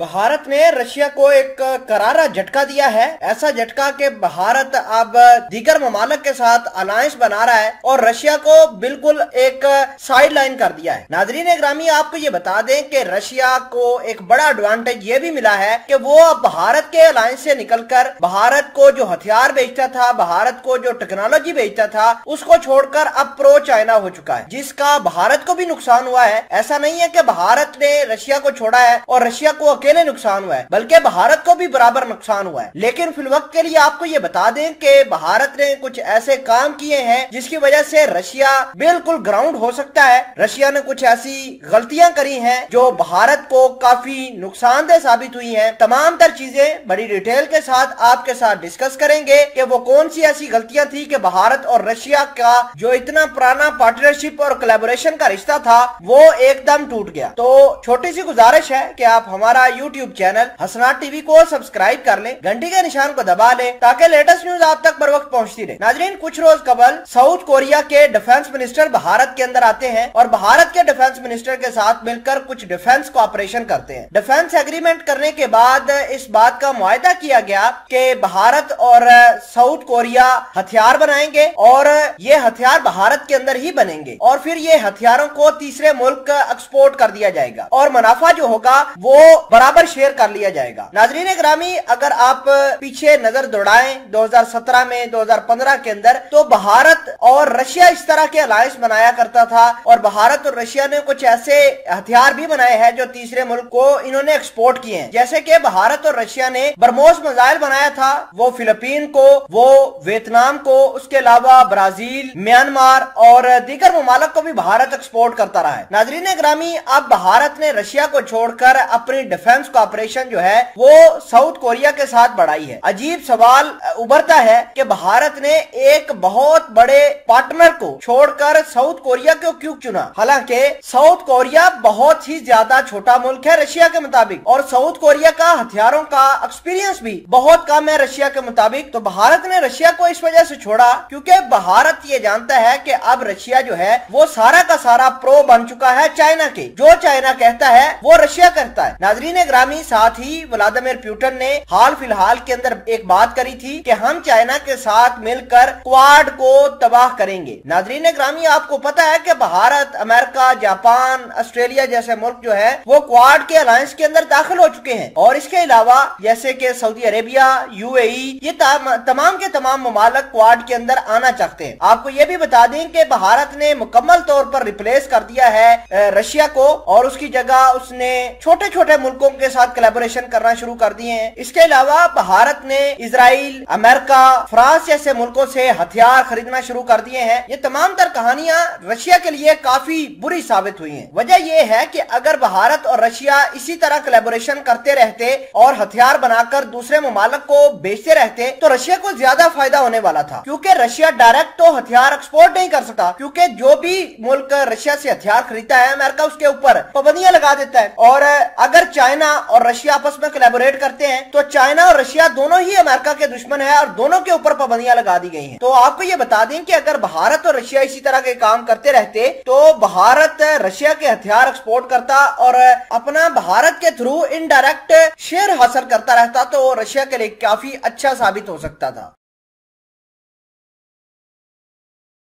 भारत ने रशिया को एक करारा झटका दिया है। ऐसा झटका कि भारत अब दीगर ममालिक के साथ अलायंस बना रहा है और रशिया को बिल्कुल एक साइड लाइन कर दिया है। नाजरीन ग्रामी, आपको ये बता दें कि रशिया को एक बड़ा एडवांटेज ये भी मिला है कि वो अब भारत के अलायंस से निकलकर भारत को जो हथियार बेचता था, भारत को जो टेक्नोलॉजी बेचता था, उसको छोड़कर अब प्रो चाइना हो चुका है, जिसका भारत को भी नुकसान हुआ है। ऐसा नहीं है कि भारत ने रशिया को छोड़ा है और रशिया को अकेले नुकसान हुआ है, बल्कि भारत को भी बराबर नुकसान हुआ है। लेकिन फिलवक्त के लिए आपको ये बता दें कि भारत ने कुछ ऐसे काम किए हैं जिसकी वजह से रशिया बिल्कुल ग्राउंड हो सकता है। रशिया ने कुछ ऐसी गलतियां करी हैं जो भारत को काफी नुकसानदेह साबित हुई हैं। तमाम तर चीजें बड़ी डिटेल के साथ आपके साथ डिस्कस करेंगे कि वो कौन सी ऐसी गलतियां थी कि भारत और रशिया का जो इतना पुराना पार्टनरशिप और कोलैबोरेशन का रिश्ता था वो एकदम टूट गया। तो छोटी सी गुजारिश है कि आप हमारा यूट्यूब चैनल हसनात टीवी को सब्सक्राइब कर लें, घंटी के निशान को दबा लें ताकि लेटेस्ट न्यूज आप तक बर वक्त पहुंचती रहे। नाजरीन, कुछ रोज कबल साउथ कोरिया के डिफेंस मिनिस्टर भारत के अंदर आते हैं और भारत के डिफेंस मिनिस्टर के साथ मिलकर कुछ डिफेंस कोऑपरेशन करते हैं। डिफेंस एग्रीमेंट करने के बाद इस बात का मुआहदा किया गया कि भारत और साउथ कोरिया हथियार बनाएंगे और ये हथियार भारत के अंदर ही बनेंगे और फिर ये हथियारों को तीसरे मुल्क एक्सपोर्ट कर दिया जाएगा और मुनाफा जो होगा वो बराबर शेयर कर लिया जाएगा। नाजरीन ग्रामी, अगर आप पीछे नजर दौड़ाएं 2017 में 2015 के अंदर, तो भारत और रशिया इस तरह के अलायंस बनाया करता था और भारत और रशिया ने कुछ ऐसे हथियार भी बनाए हैं जो तीसरे मुल्क को इन्होंने एक्सपोर्ट किए हैं। जैसे कि भारत और रशिया ने ब्रह्मोस मिसाइल बनाया था, वो फिलीपीन को, वो वियतनाम को, उसके अलावा ब्राजील, म्यांमार और दीगर ममालिक को भी भारत एक्सपोर्ट करता रहा है। नाजरीन ग्रामी, अब भारत ने रशिया को छोड़कर अपनी डिफेंस कोऑपरेशन जो है वो साउथ कोरिया के साथ बढ़ाई है। अजीब सवाल उभरता है कि भारत ने एक बहुत बड़े पार्टनर को छोड़कर साउथ कोरिया को क्यों चुना। हालांकि साउथ कोरिया बहुत ही ज्यादा छोटा मुल्क है रशिया के मुताबिक और साउथ कोरिया का हथियारों का एक्सपीरियंस भी बहुत कम है रशिया के मुताबिक। तो भारत ने रशिया को इस वजह से छोड़ा क्योंकि भारत ये जानता है कि अब रशिया जो है वो सारा का सारा प्रो बन चुका है चाइना के। जो चाइना कहता है वो रशिया करता है। नाजरीन ग्रामी, साथ ही व्लादिमीर पुतिन ने हाल फिलहाल के अंदर एक बात करी थी कि हम चाइना के साथ मिलकर क्वाड को तबाह करेंगे। नाजरीन ग्रामी, आपको पता है कि भारत, अमेरिका, जापान, ऑस्ट्रेलिया जैसे मुल्क जो है वो क्वाड के अलायंस के अंदर दाखिल हो चुके हैं और इसके अलावा जैसे कि सऊदी अरेबिया, यूएई, ये तमाम के तमाम ममालिक क्वाड के अंदर आना चाहते हैं। आपको ये भी बता दें कि भारत ने मुकम्मल तौर पर रिप्लेस कर दिया है रशिया को और उसकी जगह उसने छोटे छोटे मुल्कों के साथ कोलैबोरेशन करना शुरू कर दिए हैं। इसके अलावा भारत ने इजराइल, अमेरिका, फ्रांस जैसे मुल्कों से हथियार खरीदना शुरू कर दिए हैं। ये तमाम तर कहानियां रशिया के लिए काफी बुरी साबित हुई हैं। वजह यह है कि अगर भारत और रशिया इसी तरह कोलैबोरेशन करते रहते और हथियार बनाकर दूसरे ममालिक को बेचते रहते तो रशिया को ज्यादा फायदा होने वाला था, क्योंकि रशिया डायरेक्ट तो हथियार एक्सपोर्ट नहीं कर सकता, क्योंकि जो भी मुल्क रशिया से हथियार खरीदता है अमेरिका उसके ऊपर पाबंदियां लगा देता है। और अगर चाइना और रशिया आपस में कोलैबोरेट करते हैं तो चाइना और रशिया दोनों ही अमेरिका के दुश्मन है और दोनों के ऊपर पाबंदियां लगा दी गई हैं। तो आपको ये बता दें कि अगर भारत और रशिया इसी तरह के काम करते रहते तो भारत रशिया के हथियार एक्सपोर्ट करता और अपना भारत के थ्रू इनडायरेक्ट शेयर हासिल करता रहता, तो रशिया के लिए काफी अच्छा साबित हो सकता था।